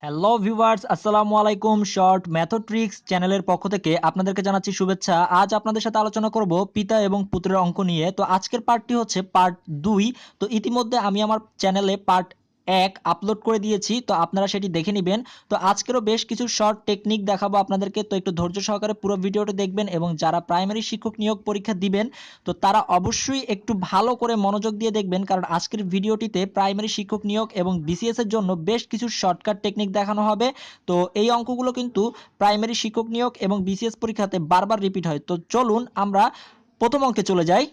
Hello viewers, আসসালামু আলাইকুম। Short ম্যাথোট্রিক্স চ্যানেলের পক্ষ থেকে আপনাদেরকে জানাচ্ছি শুভেচ্ছা। আজ আপনাদের সাথে আলোচনা করব পিতা এবং পুত্রের অঙ্ক নিয়ে। তো আজকের পার্টটি হচ্ছে পার্ট 2। তো ইতিমধ্যে আমি আমার চ্যানেলে পার্ট 1 আপলোড করে দিয়েছি, তো আপনারা সেটি দেখে নেবেন। তো আজকেরও বেশ কিছু শর্ট টেকনিক দেখাবো আপনাদেরকে, তো একটু ধৈর্য সহকারে পুরো ভিডিওটা দেখবেন এবং যারা প্রাইমারি শিক্ষক নিয়োগ পরীক্ষা দিবেন তো তারা অবশ্যই একটু ভালো করে মনোযোগ দিয়ে দেখবেন, কারণ আজকের ভিডিওটিতে প্রাইমারি শিক্ষক নিয়োগ এবং বিসিএস এর জন্য বেশ কিছু শর্টকাট টেকনিক দেখানো হবে। তো এই অঙ্কগুলো কিন্তু প্রাইমারি শিক্ষক নিয়োগ এবং বিসিএস পরীক্ষাতে বারবার রিপিট হয়। তো চলুন আমরা প্রথম অঙ্কে চলে যাই।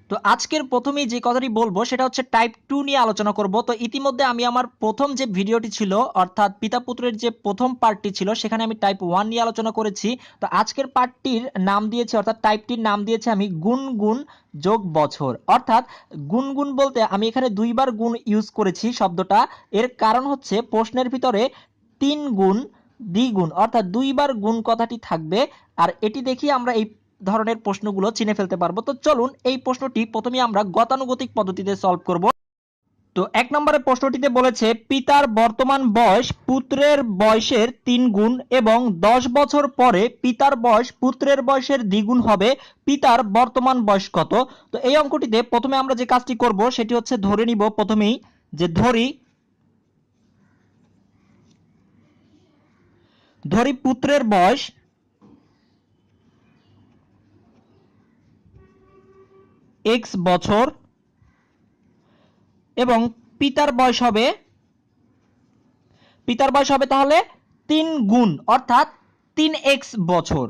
তো আজকের প্রথমেই যে কথাটি বলবো সেটা হচ্ছে টাইপ 2 নিয়ে আলোচনা করব। তো ইতিমধ্যে আমি আমার প্রথম যে ভিডিওটি ছিল অর্থাৎ পিতা পুত্রের যে প্রথম পার্টটি ছিল সেখানে আমি টাইপ 1 নিয়ে আলোচনা করেছি। তো আজকের পার্টটির নাম দিয়েছি অর্থাৎ টাইপটির নাম দিয়েছি আমি গুণ গুণ যোগ বছর। অর্থাৎ গুণ গুণ বলতে আমি এখানে দুইবার গুণ ইউজ করেছি শব্দটা। এর কারণ হচ্ছে প্রশ্নের ভিতরে 3 গুণ দ্বিগুণ অর্থাৎ দুইবার গুণ কথাটি থাকবে, আর এটি দেখিয়ে আমরা এই ধরনের প্রশ্নগুলো চিনে ফেলতে পারবো। তো চলুন এই প্রশ্নটি প্রথমে আমরা গতানুগতিক পদ্ধতিতে সলভ করব। তো এক নম্বরের প্রশ্নটিতে বলেছে পিতার বর্তমান বয়স পুত্রের বয়সের 3 গুণ এবং 10 বছর পরে পিতার বয়স পুত্রের বয়সের দ্বিগুণ হবে। পিতার বর্তমান বয়স কত? তো এই অঙ্কটিতে প্রথমে আমরা যে কাজটি করব সেটি হচ্ছে ধরে নিব প্রথমেই যে ধরি পুত্রের বয়স x বছর এবং পিতার বয়স হবে তাহলে 3 গুণ অর্থাৎ 3x বছর।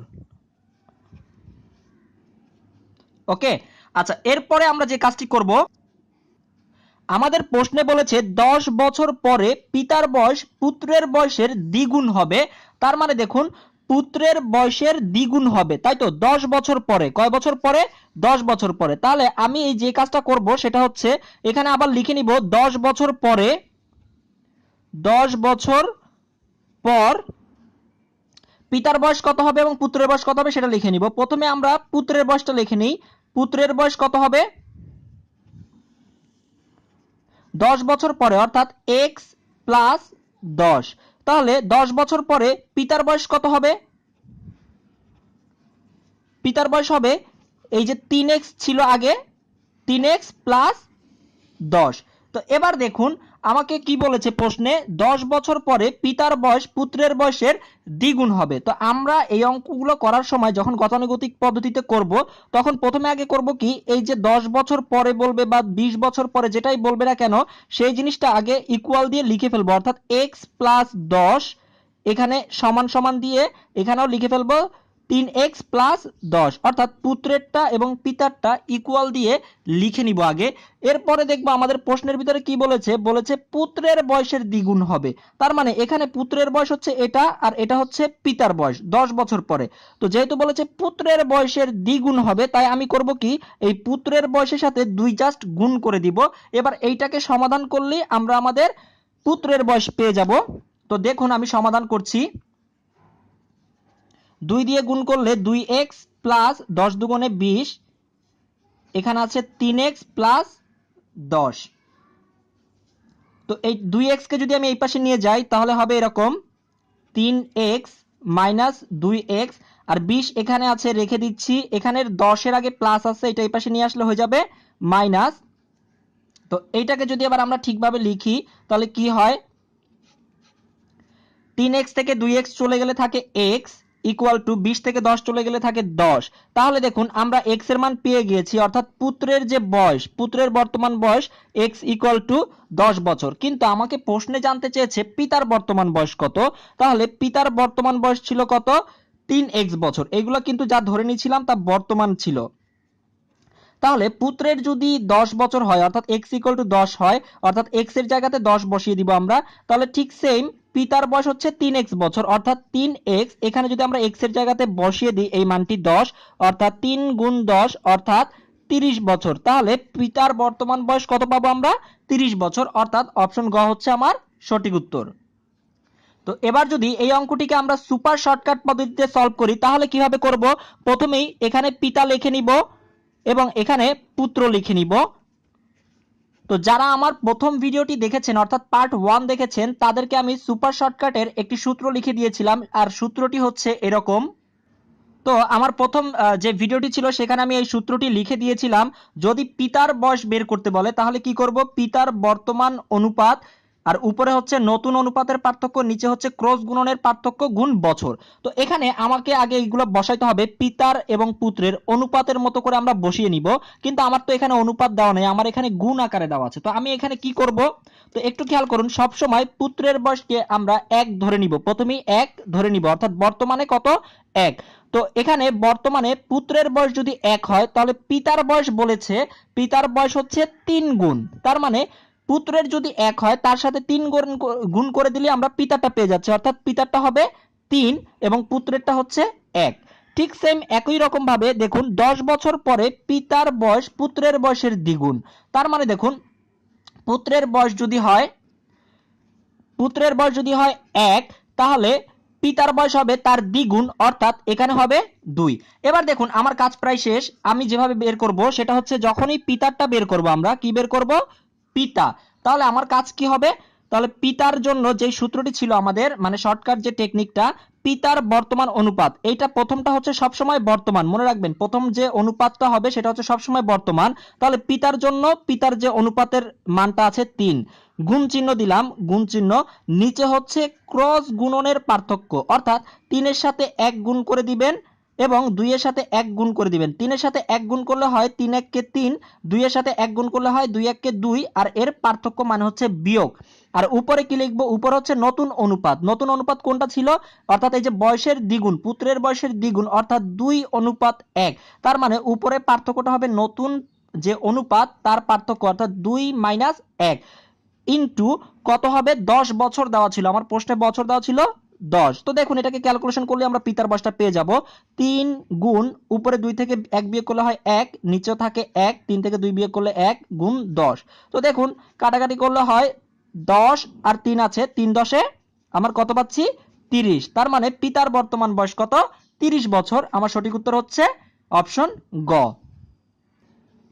ওকে, আচ্ছা এরপরে আমরা যে কাজটি করব, আমাদের প্রশ্নে বলেছে 10 বছর পরে পিতার বয়স পুত্রের বয়সের দ্বিগুণ হবে। তার মানে দেখুন পুত্রের বয়সের দ্বিগুণ হবে, তাই তো 10 বছর পরে। কয় বছর পরে? 10 বছর পরে। তাহলে আমি এই যে কাজটা করব সেটা হচ্ছে এখানে আবার লিখে নিব 10 বছর পরে, 10 বছর পর পিতার বয়স কত হবে এবং পুত্রের বয়স কত হবে সেটা লিখে নিব। প্রথমে আমরা পুত্রের বয়সটা লিখে নিই। পুত্রের বয়স কত হবে? 10 বছর পরে অর্থাৎ x প্লাস 10। তাহলে 10 বছর পরে পিতার বয়স কত হবে? পিতার বয়স হবে এই যে 3x ছিল আগে, 3x প্লাস 10। তো এবার দেখুন আমাকে কি বলেছে প্রশ্নে, 10 বছর পরে পিতার বয়স পুত্রের বয়সের দ্বিগুণ হবে। তো আমরা এই অঙ্কগুলো করার সময় যখন গতানুগতিক পদ্ধতিতে করব তখন প্রথমে আগে করব কি, এই যে 10 বছর পরে বলবে বা 20 বছর পরে যেটাই বলবে না কেন সেই জিনিসটা আগে ইকুয়াল দিয়ে লিখে ফেলবো, অর্থাৎ x প্লাস 10 এখানে সমান সমান দিয়ে এখানেও লিখে ফেলবো 3x প্লাস 10, অর্থাৎ পুত্রেরটা এবং পিতারটা ইকুয়াল দিয়ে লিখে নিব আগে। এরপরে দেখবো আমাদের প্রশ্নের ভিতরে কি বলেছে, বলেছে পুত্রের বয়সের দ্বিগুণ হবে। তার মানে এখানে পুত্রের বয়স হচ্ছে এটা আর এটা হচ্ছে পিতার বয়স 10 বছর পরে। তো যেহেতু বলেছে পুত্রের বয়সের দ্বিগুণ হবে তাই আমি করব কি, এই পুত্রের বয়সের সাথে 2 জাস্ট গুণ করে দিব। এবার এইটাকে সমাধান করলে আমরা আমাদের পুত্রের বয়স পেয়ে যাব। তো দেখুন আমি সমাধান করছি। 2 দিয়ে গুণ করলে 2x প্লাস 10 দুগুণে 20, এখানে আছে 3x প্লাস 10। তো এই 2x কে যদি আমি এই পাশে নিয়ে যাই তাহলে হবে এরকম 3x মাইনাস 2x, আর 20 এখানে আছে রেখে দিচ্ছি, এখানের 10 এর আগে প্লাস আছে এটা এই পাশে নিয়ে আসলে হয়ে যাবে মাইনাস। তো এইটাকে যদি আবার আমরা ঠিকভাবে লিখি তাহলে কি হয়, 3x থেকে 2x চলে গেলে থাকে x ইকুয়াল টু 20 থেকে 10 চলে গেলে থাকে 10। তাহলে দেখুন আমরা x এর মান পেয়ে গিয়েছি, অর্থাৎ পুত্রের যে বয়স, পুত্রের বর্তমান বয়স x ইকুয়াল টু 10 বছর। কিন্তু আমাকে প্রশ্নে জানতে চেয়েছে পিতার বর্তমান বয়স কত। তাহলে পিতার বর্তমান বয়স ছিল কত? 3x বছর। এগুলো কিন্তু যা ধরে নিয়েছিলাম তা বর্তমান ছিল। তাহলে পুত্রের যদি 10 বছর হয় অর্থাৎ x ইকুয়াল টু 10 হয়, অর্থাৎ x এর জায়গাতে 10 বসিয়ে দিব আমরা। তাহলে ঠিক সেম পিতার বয়স হচ্ছে 3x বছর, অর্থাৎ 3x এখানে যদি আমরা x এর জায়গাতে বসিয়ে দিই এই মানটি 10, অর্থাৎ 3 গুণ 10 অর্থাৎ 30 বছর। তাহলে পিতার বর্তমান বয়স কত পাবো আমরা? 30 বছর, অর্থাৎ অপশন গ হচ্ছে আমার সঠিক উত্তর। তো এবার যদি এই অঙ্কটিকে আমরা সুপার শর্টকাট পদ্ধতিতে সলভ করি তাহলে কিভাবে করব, প্রথমেই এখানে পিতা লিখে নিব এবং এখানে পুত্র লিখে নিব। তো যারা আমার প্রথম ভিডিওটি দেখেছেন অর্থাৎ পার্ট 1 দেখেছেন তাদেরকে আমি সুপার শর্টকাটের একটি সূত্র লিখে দিয়েছিলাম, আর সূত্রটি হচ্ছে এরকম। তো আমার প্রথম যে ভিডিওটি ছিল সেখানে আমি এই সূত্রটি লিখে দিয়েছিলাম। যদি পিতার বয়স বের করতে বলে তাহলে কি করব, পিতার বর্তমান অনুপাত আর উপরে হচ্ছে নতুন অনুপাতের পার্থক্য, নিচে হচ্ছে ক্রস গুণনের পার্থক্য গুণ বছর। তো এখানে আমাকে আগে এইগুলো বসাইতে হবে, পিতার এবং পুত্রের অনুপাতের মতো করে আমরা বসিয়ে নিব। কিন্তু আমার তো এখানে অনুপাত দেওয়া নেই, আমার এখানে গুণ আকারে দেওয়া আছে। তো আমি এখানে কি করব, তো একটু খেয়াল করুন, সব সময় পুত্রের বয়সকে আমরা 1 ধরে নিব, প্রথমেই 1 ধরে নিব, অর্থাৎ বর্তমানে কত 1। তো এখানে বর্তমানে পুত্রের বয়স যদি 1 হয় তাহলে পিতার বয়স বলেছে, পিতার বয়স হচ্ছে 3 গুণ। তার মানে পুত্রের যদি 1 হয় তার সাথে 3 গুণ করে দিলে আমরা পিতারটা পেয়ে যাচ্ছি, অর্থাৎ পিতারটা হবে 3 এবং পুত্রেরটা হচ্ছে 1। ঠিক সেম একই রকম ভাবে দেখুন 10 বছর পরে পিতার বয়স পুত্রের বয়সের দ্বিগুণ। তার মানে দেখুন পুত্রের বয়স যদি হয় 1 তাহলে পিতার বয়স হবে তার দ্বিগুণ, অর্থাৎ এখানে হবে 2। এবার দেখুন আমার কাজ প্রায় শেষ। আমি যেভাবে বের করব সেটা হচ্ছে যখনই পিতারটা বের করব, আমরা কি বের করব, পিতা। তাহলে আমার কাজ কি হবে, তাহলে পিতার জন্য যে সূত্রটি ছিল আমাদের, মানে শর্টকাট যে টেকনিকটা, পিতার বর্তমান অনুপাত, এইটা প্রথমটা হচ্ছে সবসময় বর্তমান, মনে রাখবেন প্রথম যে অনুপাতটা হবে সেটা হচ্ছে সবসময় বর্তমান। তাহলে পিতার জন্য পিতার যে অনুপাতের মানটা আছে 3, গুণ চিহ্ন দিলাম, গুণ চিহ্ন, নিচে হচ্ছে ক্রস গুণনের পার্থক্য, অর্থাৎ 3 এর সাথে 1 গুণ করে দিবেন এবং 2 এর সাথে 1 গুণ করে দিবেন। 3 এর সাথে 1 গুণ করলে হয় 3 1 কে 3, 2 এর সাথে 1 গুণ করলে হয় 2 1 কে 2, আর এর পার্থক্য মানে হচ্ছে বিয়োগ। আর উপরে কি লিখবো, উপরে হচ্ছে নতুন অনুপাত। নতুন অনুপাত কোনটা ছিল, অর্থাৎ এই যে বয়সের দ্বিগুণ, পুত্রের বয়সের দ্বিগুণ, অর্থাৎ 2:1। তার মানে উপরে পার্থক্যটা হবে নতুন যে অনুপাত তার পার্থক্য, অর্থাৎ 2 - 1 ইনটু কত হবে, 10 বছর দেওয়া ছিল, আমার প্রশ্নে বছর দেওয়া ছিল 10। তো দেখুন এটাকে ক্যালকুলেশন করলে আমরা পিতার বয়সটা পেয়ে যাব। 3 গুণ উপরে 2 থেকে 1 বিয়োগ করলে হয় 1, নিচেও থাকে 1, 3 থেকে 2 বিয়োগ করলে 1 গুণ 10। তো দেখুন কাটাকাটি করলে হয় 10 আর 3 আছে, 3 10 আমার কত পাচ্ছি, 30। তার মানে পিতার বর্তমান বয়স কত, 30 বছর। আমার সঠিক উত্তর হচ্ছে অপশন গ।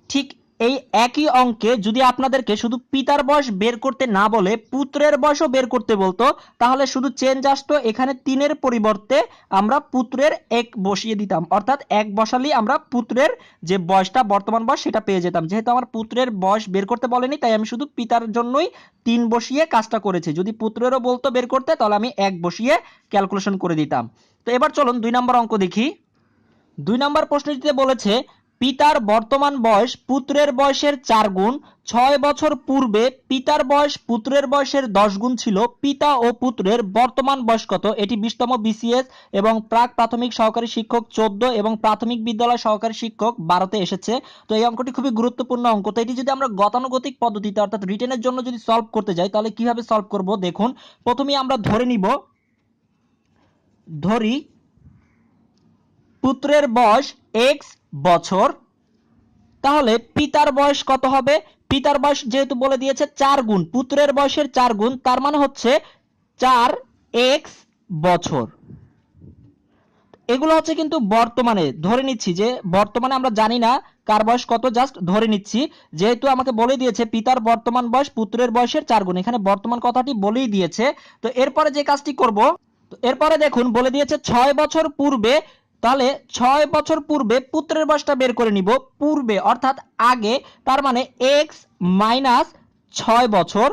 ঠিক এই একই অঙ্কে যদি আপনাদেরকে শুধু পিতার বয়স বের করতে না বলে পুত্রের বয়সও বের করতে বলতো, তাহলে শুধু চেঞ্জ আসতো, এখানে 3-এর পরিবর্তে আমরা পুত্রের 1 বসিয়ে দিতাম, অর্থাৎ 1 বসালেই আমরা পুত্রের যে বয়সটা বর্তমান বয়স সেটা পেয়ে যেতাম। যেহেতু আমার পুত্রের বয়স বের করতে বলেনি তাই আমি শুধু পিতার জন্যই 3 বসিয়ে কাজটা করেছি। যদি পুত্রেরও বলতো বের করতে তাহলে আমি 1 বসিয়ে ক্যালকুলেশন করে দিতাম। তো এবার চলুন 2 নম্বর অঙ্ক দেখি। 2 নম্বর প্রশ্নটিতে বলেছে পিতার বর্তমান বয়স পুত্রের বয়সের 4 গুণ। 6 বছর পূর্বে পিতার বয়স পুত্রের বয়সের 10 গুণ ছিল। পিতা ও পুত্রের বর্তমান বয়স কত? এটি 20তম বিসিএস এবং প্রাক প্রাথমিক সহকারী শিক্ষক 14 এবং প্রাথমিক বিদ্যালয় সহকারী শিক্ষক 12তে এসেছে। তো এই অঙ্কটি খুবই গুরুত্বপূর্ণ অঙ্ক। তো এটি যদি আমরা গতানুগতিক পদ্ধতিতে অর্থাৎ রিটেনের জন্য যদি সলভ করতে যাই তাহলে কিভাবে সলভ করব দেখুন। প্রথমেই আমরা ধরি পুত্রের বয়স x বছর, তাহলে পিতার বয়স কত হবে? পিতার বয়স যেহেতু বলে দিয়েছে 4 গুণ, পুত্রের বয়সের 4 গুণ, তার মানে হচ্ছে 4x বছর। এগুলো হচ্ছে কিন্তু বর্তমানে, ধরে নিচ্ছি যে বর্তমানে আমরা জানি না কার বয়স কত, জাস্ট ধরে নিচ্ছি। যেহেতু আমাকে বলে দিয়েছে পিতার বর্তমান বয়স পুত্রের বয়সের 4 গুণ, এখানে বর্তমান কথাটি বলেই দিয়েছে। তো এরপরে যে কাজটি করব, তো এরপরে দেখুন বলে দিয়েছে 6 বছর পূর্বে, তাহলে 6 বছর পূর্বে পুত্রের বয়সটা বের করে নিব, পূর্বে অর্থাৎ আগে, তার মানে x মাইনাস 6 বছর।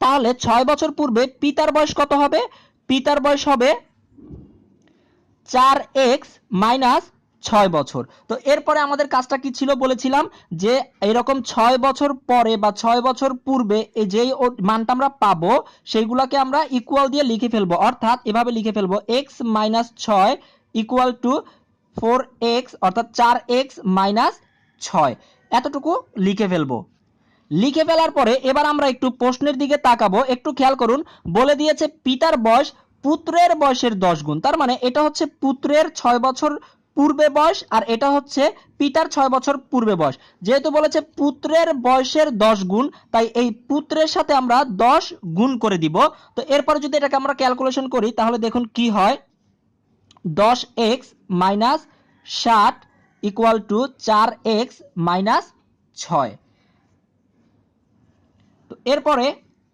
তাহলে 6 বছর পূর্বে পিতার বয়স কত হবে? পিতার বয়স হবে 4x মাইনাস 6 বছর। তো এরপরে আমাদের কাজটা কি ছিল বলেছিলাম যে এরকম 6 বছর পরে বা 6 বছর পূর্বে এই যেই মানটা আমরা পাবো সেইগুলোকে আমরা ইকুয়াল দিয়ে লিখে ফেলবো, অর্থাৎ এভাবে লিখে ফেলবো x minus 6 equal to 4x, অর্থাৎ 4x মাইনাস 6, এতটুকু লিখে ফেলবো। লিখে ফেলার পরে এবার আমরা একটু প্রশ্নের দিকে তাকাবো। একটু খেয়াল করুন, বলে দিয়েছে পিতার বয়স পুত্রের বয়সের 10 গুণ, তার মানে এটা হচ্ছে পুত্রের 6 বছর পূর্বে বয়স আর এটা হচ্ছে পিতার 6 বছর পূর্বে বয়স। যেহেতু বলেছে পুত্রের বয়সের 10 গুণ, তাই এই পুত্রের সাথে আমরা 10 গুণ করে দিব। তো এরপরে যদি এটাকে আমরা ক্যালকুলেশন করি তাহলে দেখুন কি হয়, 10x minus 60 equal to 4x minus 6। তো এরপরে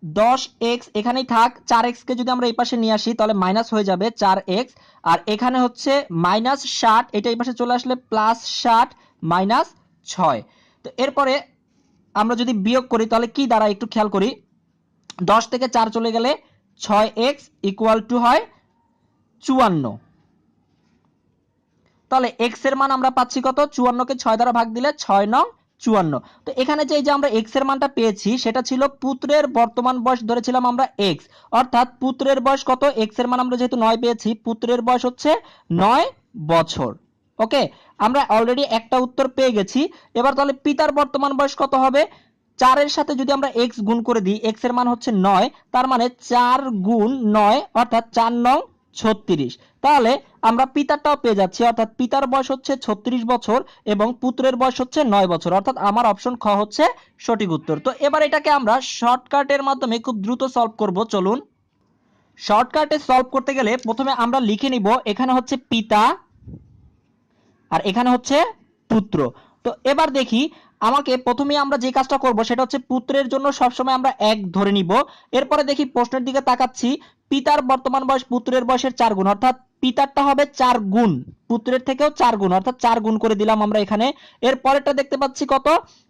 10x এখানেই থাক, 4x কে যদি আমরা এই পাশে নিয়ে আসি তাহলে মাইনাস হয়ে যাবে 4x, আর এখানে হচ্ছে -60, এটা এই পাশে চলে আসলে +60 -6। তো এরপরে আমরা যদি বিয়োগ করি তাহলে কি দাঁড়ায় একটু খেয়াল করি, 10 থেকে 4 চলে গেলে 6x ইকুয়াল টু হয় 54। তাহলে x এর মান আমরা পাচ্ছি কত, 54 কে 6 দ্বারা ভাগ দিলে 6 নং 54। তো এখানে যে আমরা x এর মানটা পেয়েছি সেটা ছিল পুত্রের বর্তমান বয়স, ধরেছিলাম আমরা x, অর্থাৎ পুত্রের বয়স কত, x এর মান আমরা যেহেতু 9 পেয়েছি, পুত্রের বয়স হচ্ছে 9 বছর। ওকে, আমরা অলরেডি একটা উত্তর পেয়ে গেছি। এবার তাহলে পিতার বর্তমান বয়স কত হবে, 4 এর সাথে যদি আমরা x গুণ করে দিই, x এর মান হচ্ছে 9, তার মানে 4 গুণ 9 অর্থাৎ 4 নং 36। তাহলে আমরা পিতারটাও পেয়ে যাচ্ছি, অর্থাৎ পিতার বয়স হচ্ছে 36 বছর এবং পুত্রের বয়স হচ্ছে 9 বছর, অর্থাৎ আমার অপশন খ হচ্ছে সঠিক উত্তর। তো এবার এটাকে আমরা শর্টকাটের মাধ্যমে খুব দ্রুত সলভ করব। চলুন, শর্টকাটে সলভ করতে গেলে প্রথমে আমরা লিখে নিব এখানে হচ্ছে পিতা আর এখানে হচ্ছে পুত্র। তো এবার দেখি, আমাকে প্রথমেই আমরা যে কাজটা করব সেটা হচ্ছে পুত্রের জন্য সবসময় আমরা 1 ধরে নিব। এরপরে দেখি প্রশ্নের দিকে তাকাচ্ছি, পিতার বর্তমান বয়স পুত্রের বয়সের 4 গুণ, অর্থাৎ পিতারটা হবে 4 গুণ, পুত্রের থেকেও 4 গুণ, অর্থাৎ 4 গুণ করে দিলাম আমরা এখানে। এর পরেরটা দেখতে পাচ্ছি কত,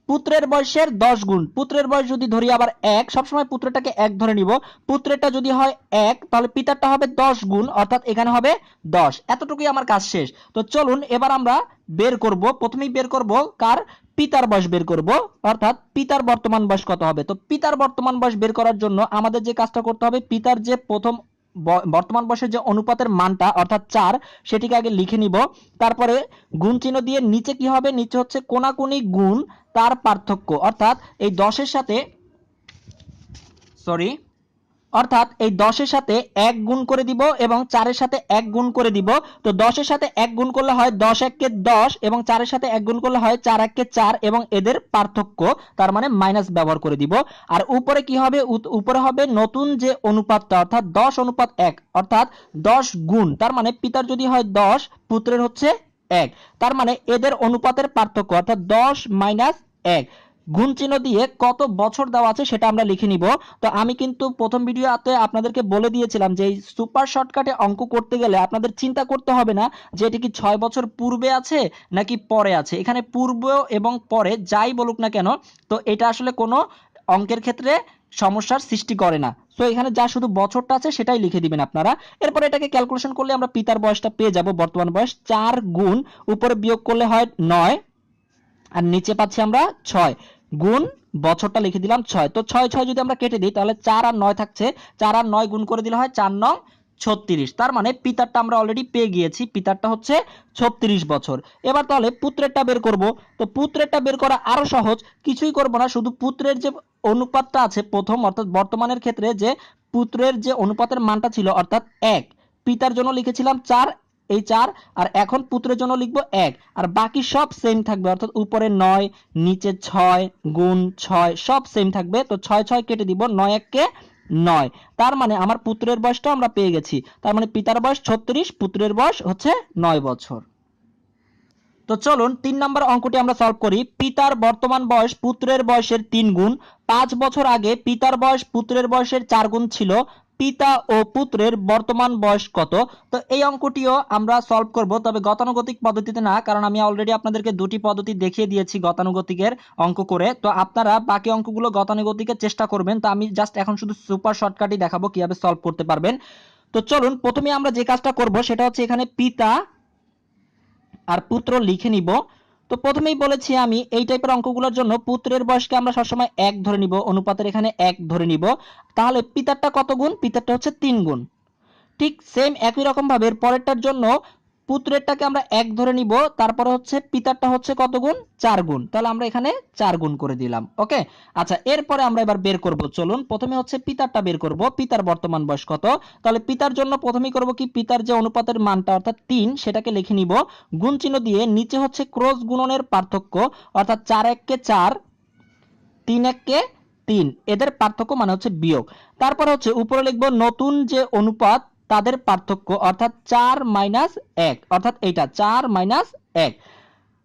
পুত্রের বয়সের 10 গুণ, পুত্রের বয়স যদি ধরি আবার 1, সবসময় পুত্রটাকে 1 ধরে নিব, পুত্রেরটা যদি হয় 1 তাহলে পিতারটা হবে 10 গুণ, অর্থাৎ এখানে হবে 10। এতটুকুই আমার কাজ শেষ। তো চলুন এবার আমরা বের করব, প্রথমেই বের করব কার, পিতার বয়স বের করব, অর্থাৎ পিতার বর্তমান বয়স কত হবে। তো পিতার বর্তমান বয়স বের করার জন্য আমাদের যে কাজটা করতে হবে, পিতার যে প্রথম বর্তমান বয়সের যে অনুপাতের মানটা অর্থাৎ 4, সেটিকে আগে লিখে নিব, তারপরে গুণ চিহ্ন দিয়ে নিচে কি হবে, নিচে হচ্ছে কোনাকুনি গুণ তার পার্থক্য, অর্থাৎ এই 10 এর সাথে অর্থাৎ এই 10 এর সাথে 1 গুণ করে দিব এবং 4 এর সাথে 1 গুণ করে দিব। তো 10 এর সাথে 1 গুণ করলে হয় 10 1 কে 10 এবং 4 এর সাথে 1 গুণ করলে হয় 4 1 কে 4 এবং এদের পার্থক্য, তার মানে মাইনাস ব্যবহার করে দিব। আর উপরে কি হবে, উপরে হবে নতুন যে অনুপাতটা অর্থাৎ 10:1, অর্থাৎ 10 গুণ, তার মানে পিতার যদি হয় 10, পুত্রের হচ্ছে 1, তার মানে এদের অনুপাতের পার্থক্য অর্থাৎ 10 - 1, গুণ চিহ্ন দিয়ে কত বছর দেওয়া আছে সেটা আমরা লিখে নিব। তো আমি কিন্তু প্রথম ভিডিওতে আপনাদেরকে বলে দিয়েছিলাম যে এই সুপার শর্টকাটে অঙ্ক করতে গেলে আপনাদের চিন্তা করতে হবে না যে এটি কি 6 বছর পূর্বে আছে নাকি পরে আছে, এখানে পূর্ব এবং পরে যাই বলুক না কেন, তো এটা আসলে কোনো অঙ্কের ক্ষেত্রে সমস্যার সৃষ্টি করে না। তো এখানে যা শুধু বছরটা আছে সেটাই লিখে দিবেন আপনারা। এরপর এটাকে ক্যালকুলেশন করলে আমরা পিতার বয়সটা পেয়ে যাব, বর্তমান বয়স 4 গুণ উপরে বিয়োগ করলে হয় 9 আর নিচে পাচ্ছি আমরা 6 গুণ বছরটা লিখে দিলাম 6। তো 6 6 যদি আমরা কেটে দিই তাহলে 4 আর 9 থাকছে, 4 আর 9 গুণ করে দিলে হয় 4 নং 36। তার মানে পিতারটা আমরা অলরেডি পেয়ে গিয়েছি, পিতারটা হচ্ছে 36 বছর। এবার তাহলে পুত্রেরটা বের করব। তো পুত্রেরটা বের করা আরো সহজ, কিছুই করব না, শুধু পুত্রের যে অনুপাতটা আছে প্রথম, অর্থাৎ বর্তমানের ক্ষেত্রে যে পুত্রের যে অনুপাতের মানটা ছিল অর্থাৎ 1, পিতার জন্য লিখেছিলাম 4, এই 4, আর এখন পুত্রের জন্য লিখবো 1, আর বাকি সব সেম থাকবে, অর্থাৎ উপরে 9 নিচে 6 গুণ 6 সব সেম থাকবে। তো 6 6 কেটে দিব, 9 1 কে 9, তার মানে আমার পুত্রের বয়সটা আমরা পেয়ে গেছি, তার মানে পিতার বয়স 36, পুত্রের বয়স হচ্ছে 9 বছর। তো চলুন 3 নম্বর অঙ্কটি আমরা সলভ করি। পিতার বর্তমান বয়স পুত্রের বয়সের 3 গুণ, 5 বছর আগে পিতার বয়স পুত্রের বয়সের 4 গুণ ছিল, পিতা ও পুত্রের বর্তমান বয়স কত। তো এই অঙ্কটিও আমরা সলভ করব, তবে গতানুগতিক পদ্ধতিতে না, কারণ আমি অলরেডি আপনাদেরকে দুটি পদ্ধতি দেখিয়ে দিয়েছি গতানুগতিকের অঙ্ক করে। তো আপনারা বাকি অঙ্কগুলো গতানুগতিকের চেষ্টা করবেন। তো আমি জাস্ট এখন শুধু সুপার শর্টকাটই দেখাবো কিভাবে সলভ করতে পারবেন। তো চলুন প্রথমে আমরা যে কাজটা করব সেটা হচ্ছে এখানে পিতা আর পুত্র লিখে নিব। তো প্রথমেই বলেছি আমি এই টাইপের অঙ্কগুলোর জন্য পুত্রের বয়সকে আমরা সবসময় 1 ধরে নিব, অনুপাতের এখানে 1 ধরে নিব। তাহলে পিতারটা কত গুণ, পিতারটা হচ্ছে 3 গুণ। ঠিক সেম একই রকম ভাবে এর পরেরটার জন্য পুত্রেরটাকে আমরা 1 ধরে নিব, তারপরে হচ্ছে পিতারটা হচ্ছে কত গুণ, 4 গুণ, তাহলে আমরা এখানে 4 গুণ করে দিলাম। ওকে, আচ্ছা এরপরে আমরা এবার বের করব। চলুন প্রথমে হচ্ছে পিতারটা বের করব, পিতার বর্তমান বয়স কত। তাহলে পিতার জন্য প্রথমেই করব কি, পিতার যে অনুপাতের মানটা অর্থাৎ 3 সেটাকে লিখে নিব, গুণ চিহ্ন দিয়ে নিচে হচ্ছে ক্রস গুণনের পার্থক্য, অর্থাৎ 4 1 কে 4, 3 1 কে 3, এদের পার্থক্য মানে হচ্ছে বিয়োগ। তারপর হচ্ছে উপরে লিখব নতুন যে অনুপাত তাদের পার্থক্য, অর্থাৎ 4 - 1, অর্থাৎ এইটা 4 - 1।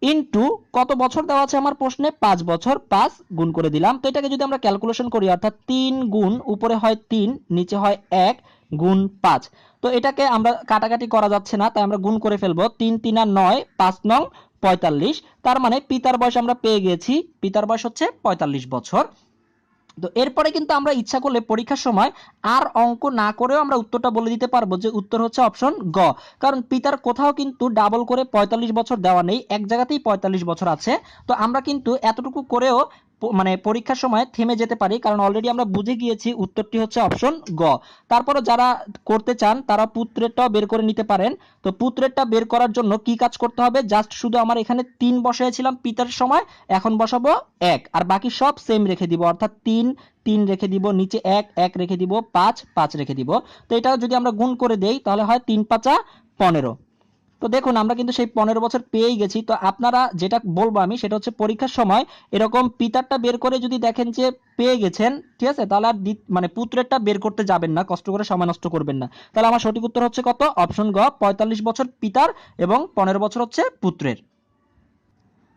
ইনটু কত বছর দেওয়া আছে আমার প্রশ্নে 5 বছর, 5 গুণ করে দিলাম। তো এটাকে যদি আমরা ক্যালকুলেশন করি অর্থাৎ 3 গুণ উপরে হয় 3 নিচে হয় 1 গুণ 5। তো এটাকে আমরা কাটাকাটি করা যাচ্ছে না, তাই আমরা গুণ করে ফেলবো। 3 3 আর 9, 5 নং 45। তার মানে পিতার বয়স আমরা পেয়ে গেছি, পিতার বয়স হচ্ছে 45 বছর। তো এরপরে কিন্তু আমরা ইচ্ছা করলে পরীক্ষার সময় আর অঙ্ক না করেও আমরা উত্তরটা বলে দিতে পারবো যে উত্তর হচ্ছে অপশন গ। কারণ পিতার কোথাও কিন্তু ডাবল করে 45 বছর দেওয়া নেই, এক জায়গাতেই 45 বছর আছে। তো আমরা কিন্তু এতটুকু করেও মানে পরীক্ষার সময় থেমে যেতে পারি, কারণ অলরেডি আমরা বুঝে গিয়েছি উত্তরটি হচ্ছে অপশন গ। তারপরে যারা করতে চান তারা পুত্রেরটাও বের করে নিতে পারেন। তো পুত্রেরটা বের করার জন্য কি কাজ করতে হবে, জাস্ট শুধু আমার এখানে 3 বসাইছিলাম পিতার সময়, এখন বসাবো 1, আর বাকি সব সেম রেখে দিব, অর্থাৎ 3 3 রেখে দিব, নিচে 1 1 রেখে দিব, 5 5 রেখে দিব। তো এটা যদি আমরা গুণ করে দেই তাহলে হয় 3 5 15। তো দেখুন আমরা কিন্তু সেই 15 বছর পেয়েই গেছি। তো আপনারা যেটা বলবো আমি সেটা হচ্ছে পরীক্ষার সময় এরকম পিতারটা বের করে যদি দেখেন যে পেয়ে গেছেন, ঠিক আছে, তাহলে আর মানে পুত্রেরটা বের করতে যাবেন না, কষ্ট করে সময় নষ্ট করবেন না। তাহলে আমার সঠিক উত্তর হচ্ছে কত, অপশন গ, 45 বছর পিতার এবং 15 বছর হচ্ছে পুত্রের।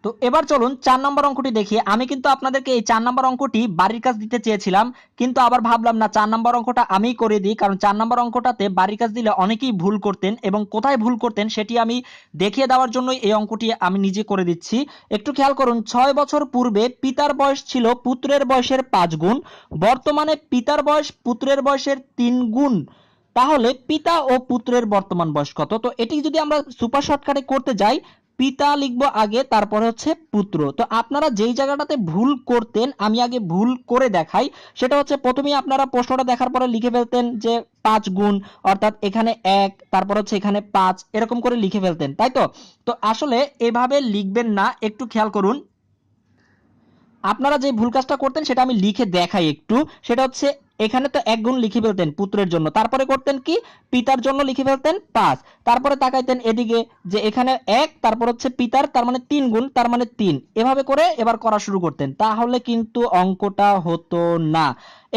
তো এবার চলুন 4 নম্বর অঙ্কটি দেখি। আমি কিন্তু আপনাদেরকে এই 4 নম্বর অঙ্কটি বাড়ির কাজ দিতে চেয়েছিলাম, কিন্তু আবার ভাবলাম না 4 নম্বর অঙ্কটা আমিই করে দিই, কারণ 4 নম্বর অঙ্কটাতে বাড়ির কাজ দিলে অনেকেই ভুল করতেন এবং কোথায় ভুল করতেন সেটি আমি দেখিয়ে দেওয়ার জন্যই এই অঙ্কটি আমি নিজে করে দিচ্ছি। একটু খেয়াল করুন, 6 বছর পূর্বে পিতার বয়স ছিল পুত্রের বয়সের 5 গুণ, বর্তমানে পিতার বয়স পুত্রের বয়সের 3 গুণ। তাহলে পিতা ও পুত্রের বর্তমান বয়স কত? তো এটি যদি আমরা সুপার শর্টকাটে করতে যাই, পিতা লিখবো আগে, তারপরে হচ্ছে পুত্র। তো আপনারা যেই জায়গাটাতে ভুল করতেন আমি আগে ভুল করে দেখাই। সেটা হচ্ছে প্রথমেই আপনারা প্রশ্নটা দেখার পরে লিখে ফেলতেন যে 5 গুণ, অর্থাৎ এখানে 1, তারপর হচ্ছে এখানে 5, এরকম করে লিখে ফেলতেন, তাই তো? তো আসলে এভাবে লিখবেন না, একটু খেয়াল করুন। আপনারা যে ভুল কাজটা করতেন সেটা আমি লিখে দেখাই একটু। সেটা হচ্ছে এখানে তো 1 গুণ লিখে ফেলতেন পুত্রের জন্য, তারপরে করতেন কি, পিতার জন্য লিখে ফেলতেন 5, তারপরে তাকাইতেন এদিকে যে এখানে 1, তারপর হচ্ছে পিতার, তার মানে 3 গুণ, তার মানে 3, এভাবে করে এবার করা শুরু করতেন, তাহলে কিন্তু অঙ্কটা হতো না।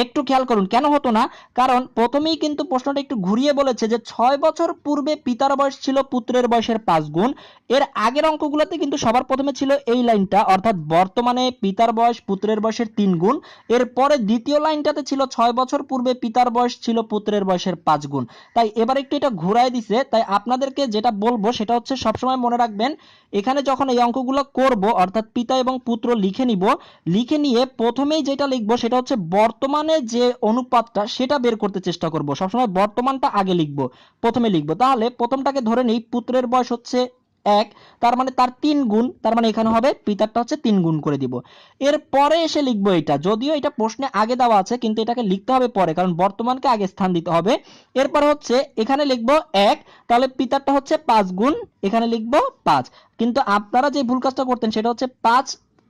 একটু খেয়াল করুন কেন হতো না, কারণ প্রথমেই কিন্তু প্রশ্নটা একটু ঘুরিয়ে বলেছে যে 6 বছর পূর্বে পিতার বয়স ছিল পুত্রের বয়সের 5 গুণ। এর আগের অঙ্কগুলোতে কিন্তু সবার প্রথমে ছিল এই লাইনটা, অর্থাৎ বর্তমানে পিতার বয়স পুত্রের বয়সের 3 গুণ। এরপরে দ্বিতীয় লাইনটাতে ছিল 6 বছর পূর্বে পিতার বয়স ছিল পুত্রের বয়সের 5 গুণ। তাই এবার একটু এটা ঘুরায় দিছে। তাই আপনাদেরকে যেটা বলবো সেটা হচ্ছে সবসময় মনে রাখবেন, এখানে যখন এই অঙ্কগুলো করব অর্থাৎ পিতা এবং পুত্র লিখে নিব, লিখে নিয়ে প্রথমেই যেটা লিখবো সেটা হচ্ছে বর্তমানে যে অনুপাতটা সেটা বের করতে চেষ্টা করব। সবসময় বর্তমানটা আগে লিখবো, প্রথমে লিখবো। তাহলে প্রথমটাকে ধরে নেই, পুত্রের বয়স হচ্ছে 1, তার মানে তার 3 গুণ, তার মানে এখানে হবে পিতারটা হচ্ছে 3 গুণ করে দিব। এরপরে এসে লিখবো এটা, যদিও এটা প্রশ্নে আগে দেওয়া আছে কিন্তু এটাকে লিখতে হবে পরে, কারণ বর্তমানকে আগে স্থান দিতে হবে। এরপর হচ্ছে এখানে লিখবো 1, তাহলে পিতারটা হচ্ছে 5 গুণ, এখানে লিখবো 5। কিন্তু আপনারা যে ভুল কাজটা করতেন সেটা হচ্ছে 5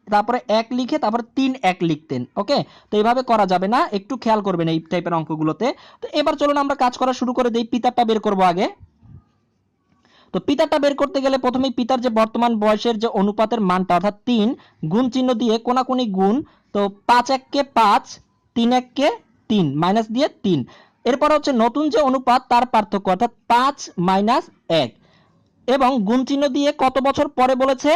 তারপরে 1 লিখে তারপরে 3 1 লিখতেন। ওকে, তো এইভাবে করা যাবে না, একটু খেয়াল করবেন এই টাইপের অঙ্কগুলোতে। তো এবার চলুন আমরা কাজ করা শুরু করে দেই, পিতারটা বের করব আগে। তো পিতারটা বের করতে গেলে প্রথমেই পিতার যে বর্তমান বয়সের যে অনুপাতের মানটা অর্থাৎ 3, গুণ চিহ্ন দিয়ে কোনাকুনি গুণ। তো 5 1 কে 5, 3 1 কে 3, মাইনাস দিয়ে 3। এরপর হচ্ছে নতুন যে অনুপাত তার পার্থক্য অর্থাৎ 5 মাইনাস 1, এবং গুণ চিহ্ন দিয়ে কত বছর পরে বলেছে,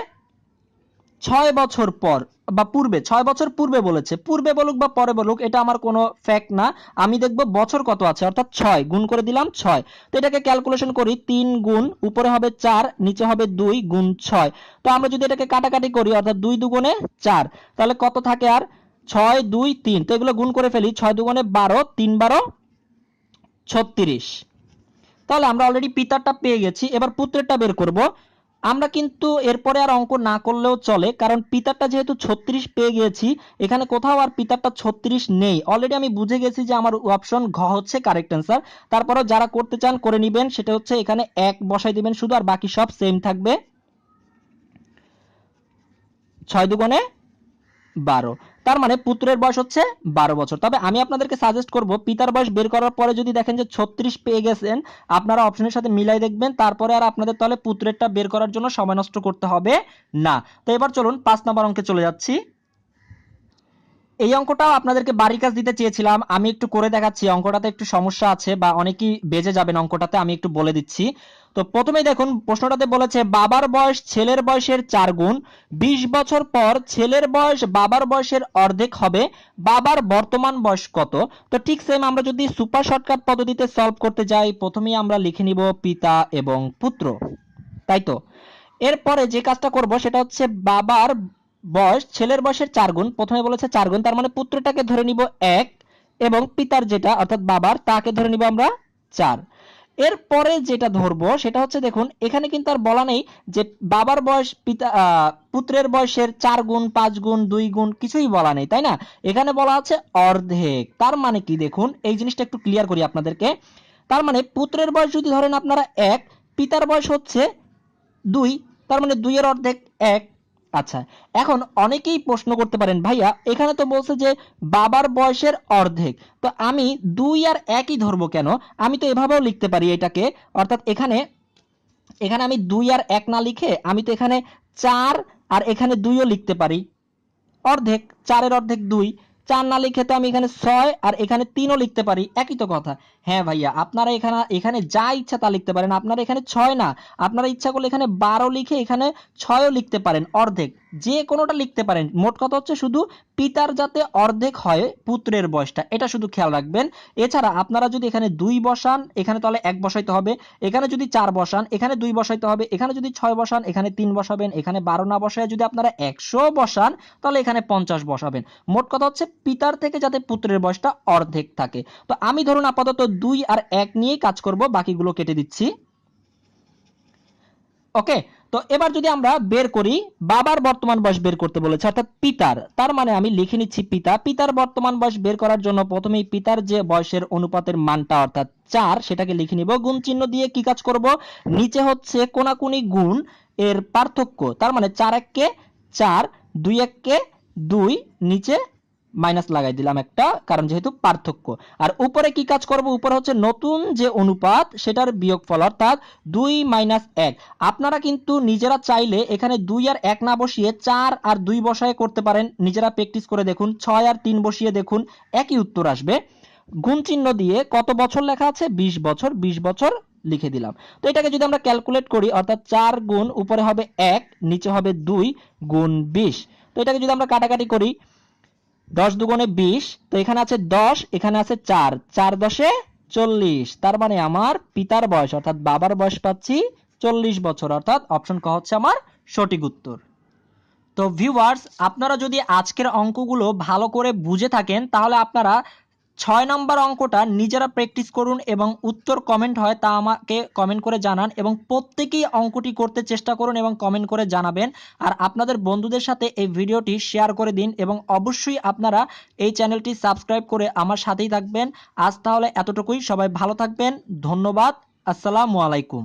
6 বছর পর বা পূর্বে, 6 বছর পূর্বে বলেছে। পূর্বে বলুক বা পরে বলুক এটা আমার কোনো ফ্যাক্ট না, আমি দেখব বছর কত আছে, অর্থাৎ 6 গুণ করে দিলাম 6। তো এটাকে ক্যালকুলেশন করি, 3 গুণ উপরে হবে 4 নিচে হবে 2 গুণ 6। তো আমরা যদি এটাকে কাটাকাটি করি অর্থাৎ 2 দুগুণে 4, তাহলে কত থাকে আর, 6 2 3। তো এগুলো গুণ করে ফেলি, 6 দুগুণে 12, 3 12 36। তাহলে আমরা অলরেডি পিতারটা পেয়ে গেছি। এবার পুত্রেরটা বের করব। আমরা কিন্তু এরপরে আর অঙ্ক না করলেও চলে, কারণ পিতারটা যেহেতু 36 পেয়ে গিয়েছি, এখানে কোথাও আর পিতারটা 36 নেই। অলরেডি আমি বুঝে গেছি যে আমার অপশন ঘ হচ্ছে কারেক্ট অ্যান্সার। তারপরেও যারা করতে চান করে নেবেন, সেটা হচ্ছে এখানে 1 বসাই দিবেন শুধু, আর বাকি সব সেম থাকবে। 6 দুগুণে 12, তার মানে পুত্রের বয়স হচ্ছে 12 বছর। তবে আমি আপনাদেরকে সাজেস্ট করব পিতার বয়স বের করার পরে যদি দেখেন যে 36 পেয়ে গেছেন, আপনারা অপশনের সাথে মিলাই দেখবেন, তারপরে আর আপনাদের তাহলে পুত্রেরটা বের করার জন্য সময় নষ্ট করতে হবে না। তো এবার চলুন 5 নম্বর অঙ্কে চলে যাচ্ছি। এই অঙ্কটাও আপনাদেরকে বাড়ির কাজ দিতে চেয়েছিলাম, আমি একটু করে দেখাচ্ছি। অঙ্কটাতে একটু সমস্যা আছে বা অনেকেই বেজে যাবেন অঙ্কটাতে, আমি একটু বলে দিচ্ছি। তো প্রথমেই দেখুন প্রশ্নটাতে বলেছে বাবার বয়স ছেলের বয়সের 4 গুণ, 20 বছর পর ছেলের বয়স বাবার বয়সের অর্ধেক হবে, বাবার বর্তমান বয়স কত। তো ঠিক সেম আমরা যদি সুপার শর্টকাট পদ্ধতিতে সলভ করতে যাই, প্রথমেই আমরা লিখে নিব পিতা এবং পুত্র, তাই তো। এরপরে যে কাজটা করব সেটা হচ্ছে বাবার বয়স ছেলের বয়সের 4 গুণ, প্রথমে বলেছে 4 গুণ, তার মানে পুত্রটাকে ধরে নিব 1 এবং পিতার যেটা অর্থাৎ বাবার তাকে ধরে নিব আমরা 4। এরপরে যেটা ধরবো সেটা হচ্ছে দেখুন এখানে কিন্তু আর বলা নেই যে বাবার বয়স পিতা পুত্রের বয়সের 4 গুণ 5 গুণ 2 গুণ কিছুই বলা নেই, তাই না। এখানে বলা আছে অর্ধেক। তার মানে কি দেখুন এই জিনিসটা একটু ক্লিয়ার করি আপনাদেরকে। তার মানে পুত্রের বয়স যদি ধরেন আপনারা 1, পিতার বয়স হচ্ছে 2, তার মানে 2 এর অর্ধেক 1। আচ্ছা, এখন অনেকেই প্রশ্ন করতে পারেন ভাইয়া এখানে তো বলছে যে বাবার বয়সের অর্ধেক, তো আমি 2 আর 1ই ধরবো কেন। আমি তো এভাবেও লিখতে পারি এটাকে, অর্থাৎ এখানে এখানে আমি 2 আর 1 না লিখে আমি তো এখানে 4 আর এখানে 2ও লিখতে পারি। অর্ধেক 4 এর অর্ধেক 2, 4 না লিখে তো আমি এখানে 6 আর এখানে 3ও লিখতে পারি, একই তো কথা। হ্যাঁ ভাইয়া আপনারা এখানে এখানে যা ইচ্ছা তা লিখতে পারেন, আপনারা এখানে 6 না, আপনারা ইচ্ছা করলে এখানে 12 লিখে এখানে 6ও লিখতে পারেন, অর্ধেক যে কোনোটা লিখতে পারেন। মোট কথা হচ্ছে শুধু পিতার যাতে অর্ধেক হয় পুত্রের বয়সটা, এটা শুধু খেয়াল রাখবেন। এছাড়া আপনারা যদি এখানে 2 বসান এখানে তাহলে 1 বসাইতে হবে, এখানে যদি 4 বসান এখানে 2 বসাইতে হবে, এখানে যদি 6 বসান এখানে 3 বসাবেন, এখানে 12 না বসায় যদি আপনারা 100 বসান তাহলে এখানে 50 বসাবেন। মোট কথা হচ্ছে পিতার থেকে যাতে পুত্রের বয়সটা অর্ধেক থাকে। তো আমি ধরুন আপাতত 2 আর 1 নিয়েই কাজ করব, বাকিগুলো কেটে দিচ্ছি। ওকে, তো এবার যদি আমরা বের করি বাবার বর্তমান বয়স বের করতে বলেছে অর্থাৎ পিতার, তার মানে আমি লিখে নিচ্ছি পিতার বর্তমান বয়স বের করার জন্য প্রথমেই পিতার যে বয়সের অনুপাতের মানটা অর্থাৎ 4 সেটাকে লিখে নিব, গুণ চিহ্ন দিয়ে কি কাজ করব, নিচে হচ্ছে কোনাকুনি গুণ এর পার্থক্য, তার মানে 4 1 4, 2 1 2, নিচে মাইনাস লাগাই দিলাম একটা, কারণ যেহেতু পার্থক্য। আর উপরে কি কাজ করব, উপরে হচ্ছে নতুন যে অনুপাত সেটার বিয়োগফল অর্থাৎ 2 - 1। আপনারা কিন্তু নিজেরা চাইলে এখানে 2 আর 1 না বসিয়ে 4 আর 2 বসায় করতে পারেন, নিজেরা প্র্যাকটিস করে দেখুন। 6 আর 3 বসিয়ে দেখুন একই উত্তর আসবে। গুণ চিহ্ন দিয়ে কত বছর লেখা আছে, 20 বছর, 20 বছর লিখে দিলাম। তো এটাকে যদি আমরা ক্যালকুলেট করি অর্থাৎ 4 গুণ উপরে হবে 1 নিচে হবে 2 গুণ 20। তো এটাকে যদি আমরা কাটাকাটি করি 10 দুগুণে 20, তো এখানে আছে 10 এখানে আছে 4, 4 10 40, তার মানে আমার পিতার বয়স অর্থাৎ বাবার বয়স পাচ্ছি 40 বছর, অর্থাৎ অপশন ক হচ্ছে আমার সঠিক উত্তর। তো ভিউয়ার্স আপনারা যদি আজকের অঙ্কগুলো ভালো করে বুঝে থাকেন তাহলে আপনারা 6 নম্বর অঙ্কটা নিজেরা প্র্যাকটিস করুন এবং উত্তর কমেন্ট হয় তা আমাকে কমেন্ট করে জানান, এবং প্রত্যেকেই অঙ্কটি করতে চেষ্টা করুন এবং কমেন্ট করে জানাবেন। আর আপনাদের বন্ধুদের সাথে এই ভিডিওটি শেয়ার করে দিন এবং অবশ্যই আপনারা এই চ্যানেলটি সাবস্ক্রাইব করে আমার সাথেই থাকবেন। আজ তাহলে এতটুকুই, সবাই ভালো থাকবেন, ধন্যবাদ, আসসালামু আলাইকুম।